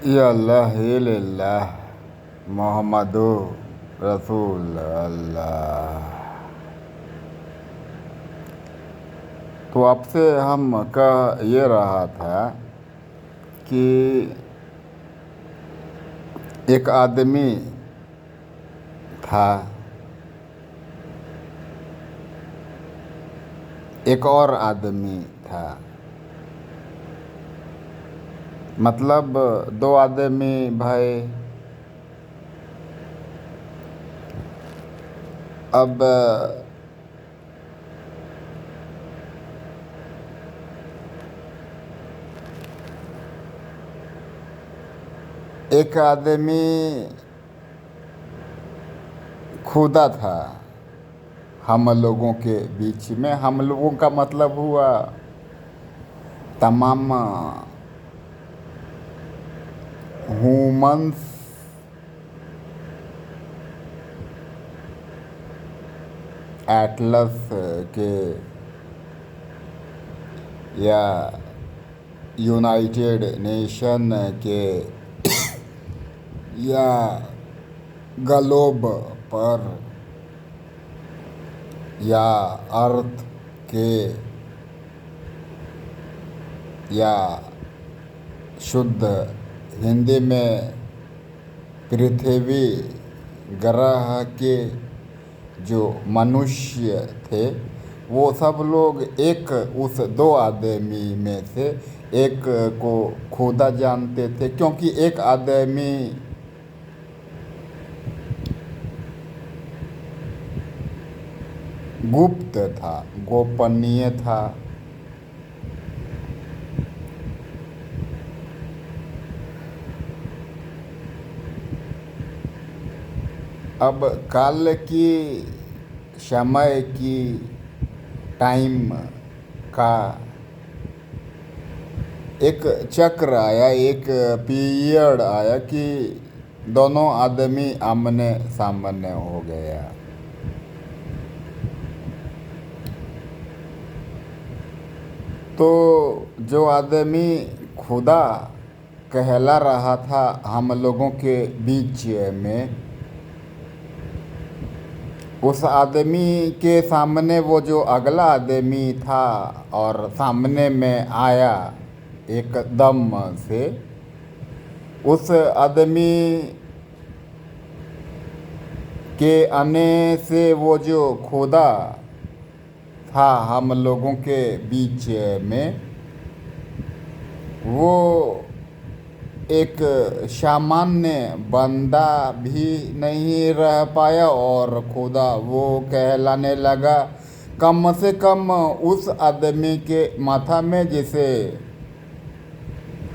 या अल्लाह इल्लल्लाह मोहम्मदुर रसूल अल्लाह। तो आपसे हम कह ये रहा था कि एक आदमी था, एक और आदमी था, मतलब दो आदमी भाई। अब एक आदमी खुदा था हम लोगों के बीच में। हम लोगों का मतलब हुआ तमाम ह्यूमंस एटलस के या यूनाइटेड नेशन के या ग्लोब पर या अर्थ के या शुद्ध हिंदी में पृथ्वी ग्रह के जो मनुष्य थे वो सब लोग एक उस दो आदमी में से एक को खुदा जानते थे, क्योंकि एक आदमी गुप्त था, गोपनीय था। अब काल की, समय की, टाइम का एक चक्र आया, एक पीरियड आया कि दोनों आदमी आमने सामने हो गया। तो जो आदमी खुदा कहला रहा था हम लोगों के बीच में, उस आदमी के सामने वो जो अगला आदमी था और सामने में आया एकदम से, उस आदमी के आने से वो जो खुदा था हम लोगों के बीच में, वो एक सामान्य बंदा भी नहीं रह पाया और खुदा वो कहलाने लगा कम से कम उस आदमी के माथा में जिसे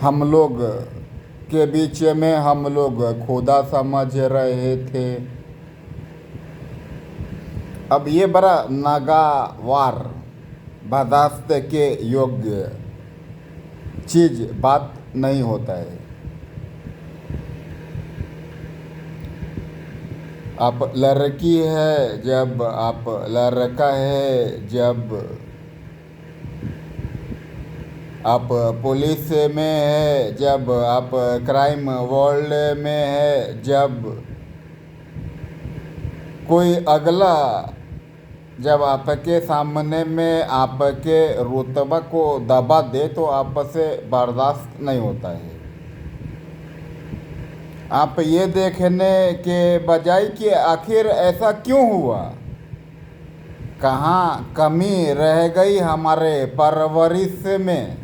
हम लोग के बीच में हम लोग खुदा समझ रहे थे। अब ये बड़ा नागवार, बर्दाश्त के योग्य चीज़ बात नहीं होता है। आप लड़की है, जब आप लड़का है, जब आप पुलिस में है, जब आप क्राइम वर्ल्ड में है, जब कोई अगला जब आपके सामने में आपके रुतबा को दबा दे तो आपसे बर्दाश्त नहीं होता है। आप ये देखने के बजाय कि आखिर ऐसा क्यों हुआ, कहाँ कमी रह गई हमारे परवरिश में,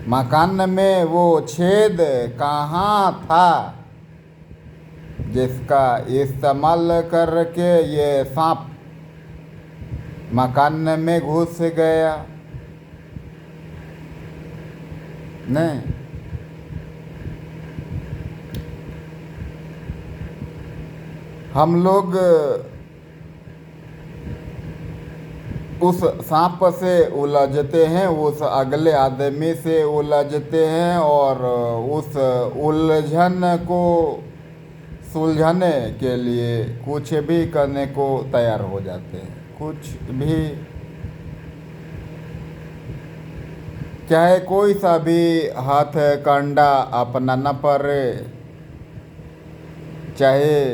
मकान में वो छेद कहाँ था जिसका इस्तेमाल करके ये सांप मकान में घुस गया। नहीं, हम लोग उस सांप से उलझते हैं, उस अगले आदमी से उलझते हैं और उस उलझन को सुलझाने के लिए कुछ भी करने को तैयार हो जाते हैं, कुछ भी। चाहे कोई सा भी हाथ कंडा अपनाना पड़े, चाहे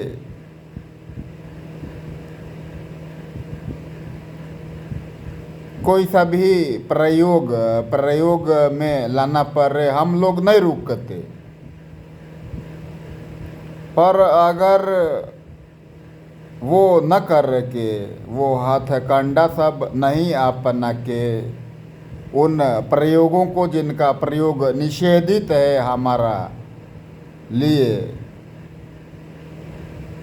कोई सा भी प्रयोग में लाना पड़े, हम लोग नहीं रुकते। पर अगर वो न कर के, वो हाथ कंडा सब नहीं अपना के, उन प्रयोगों को जिनका प्रयोग निषेधित है हमारा लिए,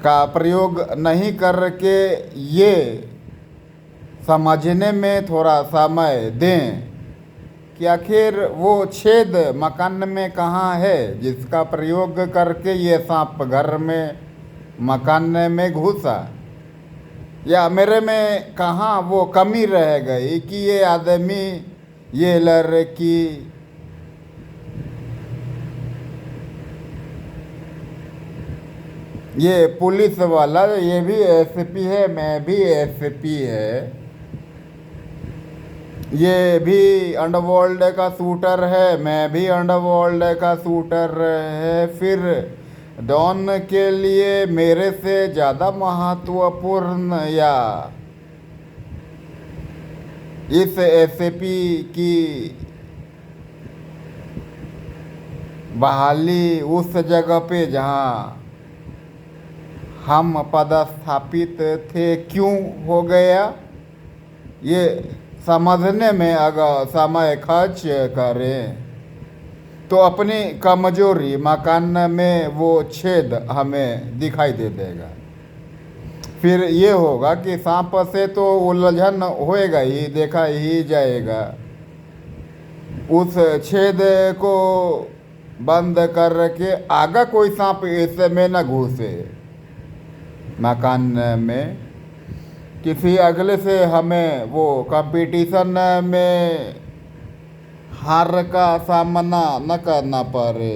का प्रयोग नहीं करके ये समझने में थोड़ा समय दें कि आखिर वो छेद मकान में कहाँ है जिसका प्रयोग करके ये सांप घर में मकान में घुसा, या मेरे में कहाँ वो कमी रह गई कि ये आदमी, ये लड़की, ये पुलिस वाला, ये भी एसपी है, मैं भी एसपी है, ये भी अंडरवर्ल्ड का शूटर है, मैं भी अंडरवर्ल्ड का शूटर है, फिर डॉन के लिए मेरे से ज़्यादा महत्वपूर्ण या इस एसपी की बहाली उस जगह पे जहाँ हम पदस्थापित थे क्यों हो गया, ये समझने में अगर समय खर्च करें तो अपनी कमजोरी मकान में वो छेद हमें दिखाई दे देगा। फिर ये होगा कि सांप से तो उलझन होएगा ही, देखा ही जाएगा। उस छेद को बंद करके आगा कोई सांप इसमें न घुसे मकान में। किसी अगले से हमें वो कंपटीशन में हार का सामना न करना पड़े,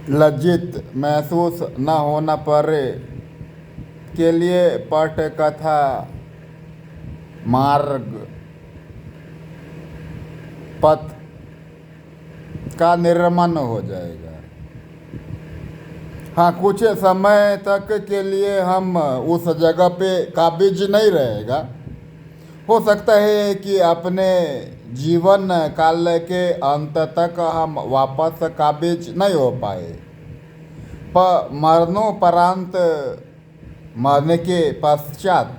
लज्जित महसूस न होना पड़े के लिए पट कथा मार्ग पथ का निर्माण हो जाएगा। हाँ, कुछ समय तक के लिए हम उस जगह पे काबिज नहीं रहेगा। हो सकता है कि अपने जीवन काल के अंत तक हम वापस काबिज नहीं हो पाए, पर मरणोपरांत, मरने के पश्चात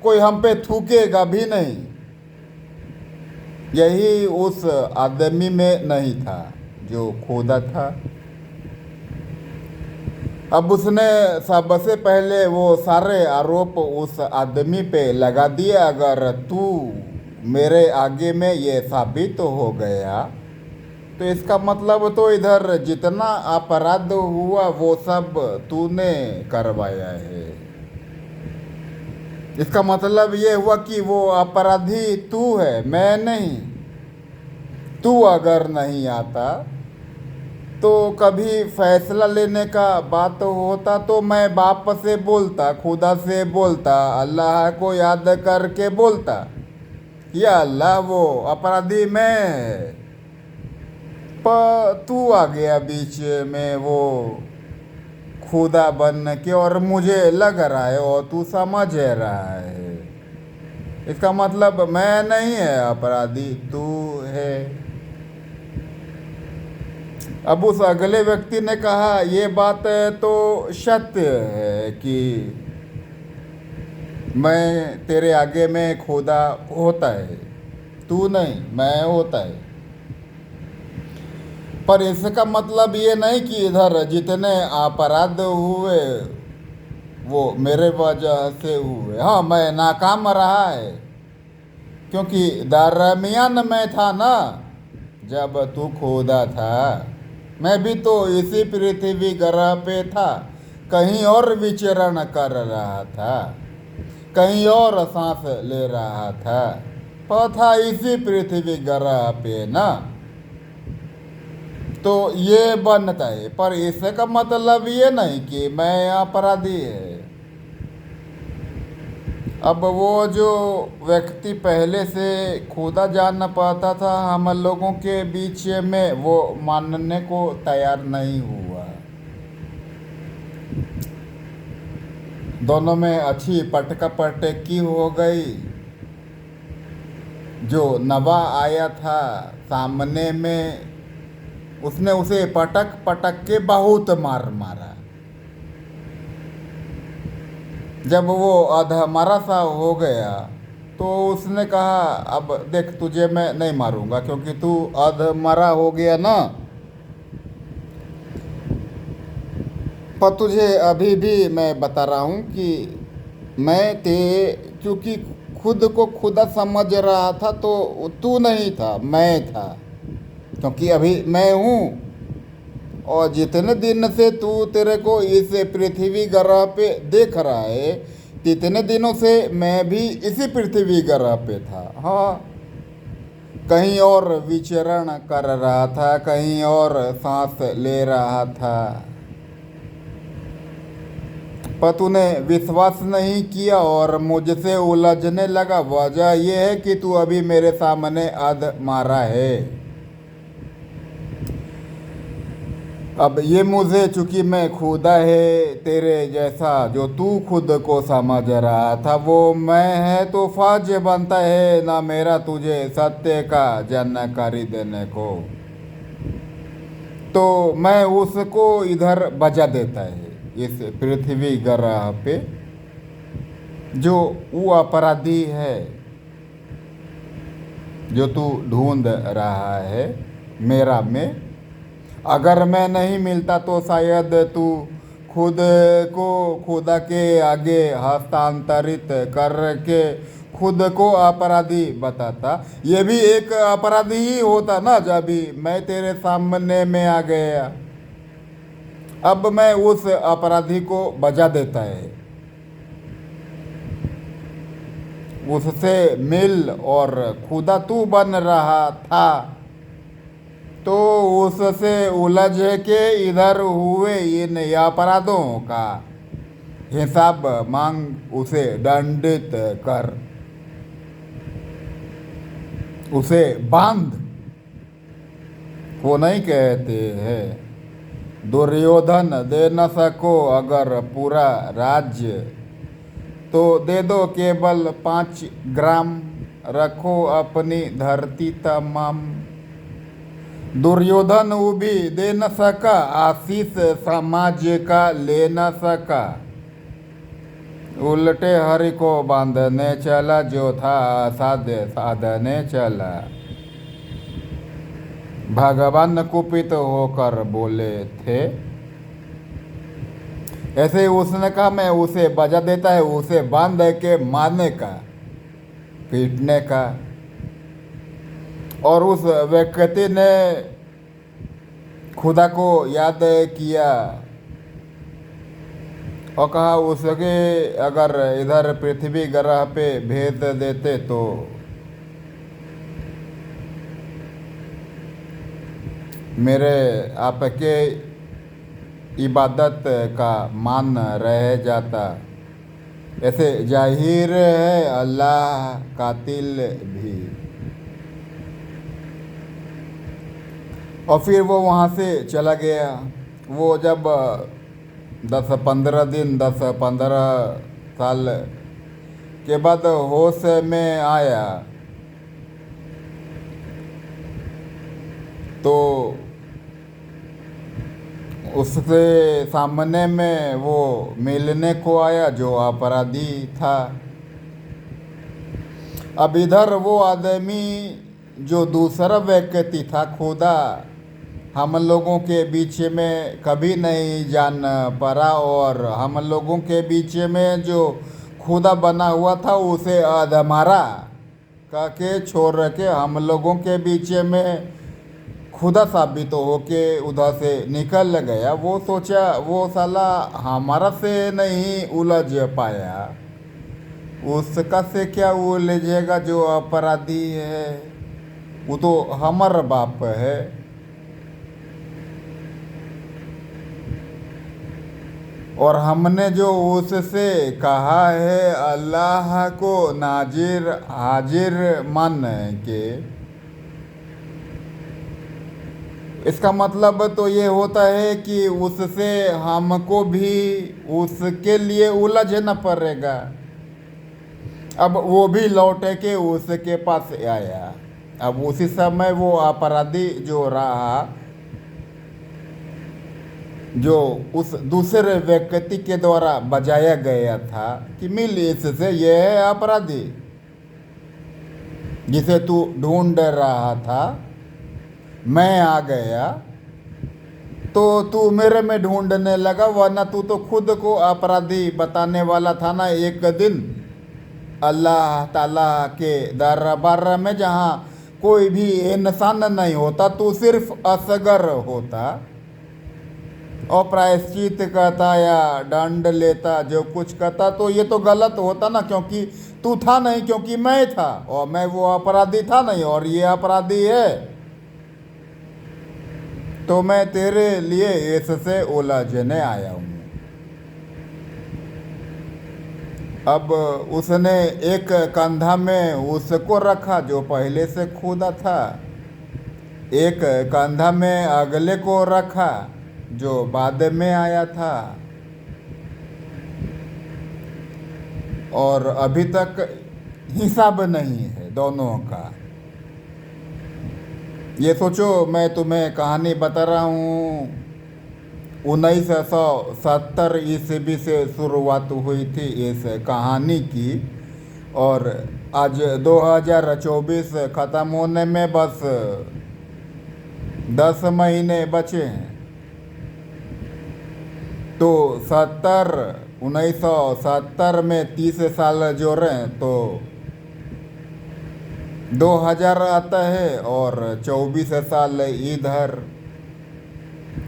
कोई हम पे थूकेगा भी नहीं। यही उस आदमी में नहीं था जो खुदा था। अब उसने सबसे पहले वो सारे आरोप उस आदमी पे लगा दिए। अगर तू मेरे आगे में ये साबित हो गया तो इसका मतलब तो इधर जितना अपराध हुआ वो सब तूने करवाया है। इसका मतलब ये हुआ कि वो अपराधी तू है, मैं नहीं। तू अगर नहीं आता तो कभी फैसला लेने का बात होता तो मैं बाप से बोलता, खुदा से बोलता, अल्लाह को याद करके बोलता, या अल्लाह वो अपराधी मैं है। पर तू आ गया बीच में वो खुदा बन के, और मुझे लग रहा है और तू समझ रहा है। इसका मतलब मैं नहीं है अपराधी, तू है। अब उस अगले व्यक्ति ने कहा, ये बात तो सत्य है कि मैं तेरे आगे में खुदा होता है, तू नहीं, मैं होता है। पर इसका मतलब ये नहीं कि इधर जितने अपराध हुए वो मेरे वजह से हुए। हाँ, मैं नाकाम रहा है क्योंकि दरमियान में था ना जब तू खुदा था। मैं भी तो इसी पृथ्वी ग्रह पे था, कहीं और विचरण कर रहा था, कहीं और सांस ले रहा था, पर था इसी पृथ्वी ग्रह पे ना। तो ये बनता है, पर इसका मतलब ये नहीं कि मैं अपराधी है। अब वो जो व्यक्ति पहले से खुदा जान न पाता था हम लोगों के बीच में, वो मानने को तैयार नहीं हुआ। दोनों में अच्छी पटका पटकी हो गई। जो नवा आया था सामने में, उसने उसे पटक पटक के बहुत मार मारा। जब वो अधमरा सा हो गया तो उसने कहा, अब देख तुझे मैं नहीं मारूंगा क्योंकि तू अधमरा हो गया ना। पर तुझे अभी भी मैं बता रहा हूँ कि मैं ते क्योंकि खुद को खुदा समझ रहा था तो तू नहीं था, मैं था। क्योंकि अभी मैं हूँ, और जितने दिन से तू तेरे को इस पृथ्वी ग्रह पे देख रहा है, तितने दिनों से मैं भी इसी पृथ्वी ग्रह पे था। हाँ, कहीं और विचरण कर रहा था, कहीं और सांस ले रहा था, पर तूने विश्वास नहीं किया और मुझसे उलझने लगा। वजह यह है कि तू अभी मेरे सामने अधमरा है। अब ये मुझे, चूंकि मैं खुदा है तेरे जैसा जो तू खुद को समझ रहा था वो मैं है, तो फर्ज बनता है ना मेरा तुझे सत्य का जानकारी देने को। तो मैं उसको इधर बजा देता है इस पृथ्वी ग्रह पे, जो वो अपराधी है जो तू ढूंढ रहा है मेरा में। अगर मैं नहीं मिलता तो शायद तू खुद को खुदा के आगे हस्तांतरित करके खुद को अपराधी बताता। ये भी एक अपराधी ही होता ना, जब भी मैं तेरे सामने में आ गया। अब मैं उस अपराधी को बजा देता है, उससे मिल, और खुदा तू बन रहा था तो उससे उलझ के इधर हुए इन अपराधों का हिसाब मांग, उसे दंडित कर, उसे बांध। वो नहीं कहते हैं दुर्योधन दे न सको अगर पूरा राज्य, तो दे दो केवल 5 ग्राम, रखो अपनी धरती तमाम। दुर्योधन वो भी दे न सका, आशीष समाज का ले न सका, उल्टे हरि को बांधने चला, जो था साध्य साधने चला। भगवान कुपित होकर बोले थे, ऐसे उसने कहा मैं उसे बजा देता है, उसे बांध के मारने का, पीटने का। और उस व्यक्ति ने खुदा को याद किया और कहा उसके अगर इधर पृथ्वी ग्रह पे भेज देते तो मेरे आपके इबादत का मान रह जाता। ऐसे जाहिर है अल्लाह कातिल भी। और फिर वो वहाँ से चला गया। वो जब 10-15 दिन 10-15 साल के बाद होश में आया तो उसके सामने में वो मिलने को आया जो अपराधी था। अब इधर वो आदमी जो दूसरा व्यक्ति था, खुदा हम लोगों के बीच में कभी नहीं जान पड़ा, और हम लोगों के बीच में जो खुदा बना हुआ था उसे अधमरा करके छोड़ के हम लोगों के बीच में खुदा साबित हो के उधर से निकल गया। वो सोचा वो साला हमारा से नहीं उलझ पाया, उसका से क्या उलझेगा जो अपराधी है, वो तो हमारा बाप है। और हमने जो उससे कहा है अल्लाह को नाजिर हाजिर मान के। इसका मतलब तो ये होता है कि उससे हमको भी उसके लिए उलझना पड़ेगा। अब वो भी लौटे के उसके पास आया। अब उसी समय वो अपराधी जो रहा, जो उस दूसरे व्यक्ति के द्वारा बजाया गया था कि मिल इससे, ये है अपराधी जिसे तू ढूंढ रहा था, मैं आ गया तो तू मेरे में ढूंढने लगा, वरना तू तो खुद को अपराधी बताने वाला था ना एक दिन अल्लाह ताला के दरबार में, जहाँ कोई भी इंसान नहीं होता, तू सिर्फ असगर होता और प्रायश्चित करता या दंड लेता, जो कुछ करता। तो ये तो गलत होता ना, क्योंकि तू था नहीं, क्योंकि मैं था और मैं वो अपराधी था नहीं और ये अपराधी है, तो मैं तेरे लिए इससे उलझने आया हूँ। अब उसने एक कंधा में उसको रखा जो पहले से खुदा था, एक कंधा में अगले को रखा जो बाद में आया था, और अभी तक हिसाब नहीं है दोनों का। ये सोचो, मैं तुम्हें कहानी बता रहा हूँ 1970 ईस्वी से शुरुआत हुई थी इस कहानी की, और आज 2024 ख़त्म होने में बस 10 महीने बचे हैं। तो 1970 में 30 साल जोड़ें तो 2000 आता है, और 24 साल इधर,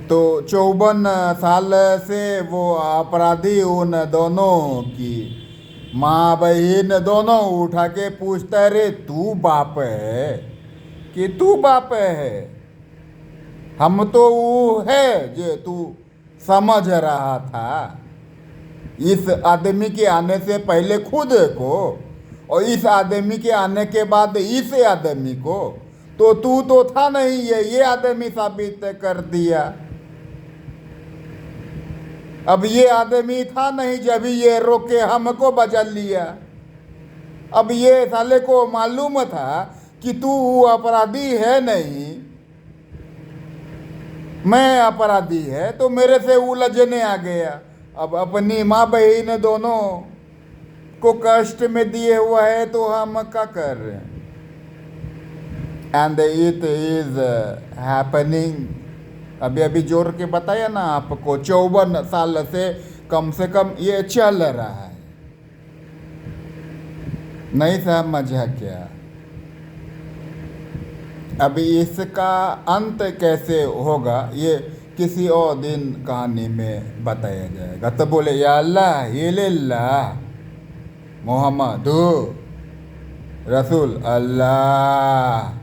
तो 54 साल से वो अपराधी उन दोनों की माँ बहन दोनों उठा के पूछता है, रे तू बाप है कि तू बाप है? हम तो वो है जो तू समझ रहा था इस आदमी के आने से पहले खुद को, और इस आदमी के आने के बाद इस आदमी को। तो तू तो था नहीं, ये आदमी साबित कर दिया। अब ये आदमी था नहीं जब ये रोक के हमको बचा लिया। अब ये साले को मालूम था कि तू अपराधी है नहीं, मैं अपराधी है, तो मेरे से उलझने आ गया। अब अपनी माँ बहन दोनों को कष्ट में दिए हुआ है, तो हम क्या कर रहे हैं? And it is happening. अभी जोड़ के बताया ना आपको, 54 साल से कम ये चल रहा है। नहीं समझा क्या? अभी इसका अंत कैसे होगा ये किसी और दिन कहानी में बताया जाएगा। तो बोले या अल्लाह इल्लल्लाह मोहम्मद रसूल अल्लाह।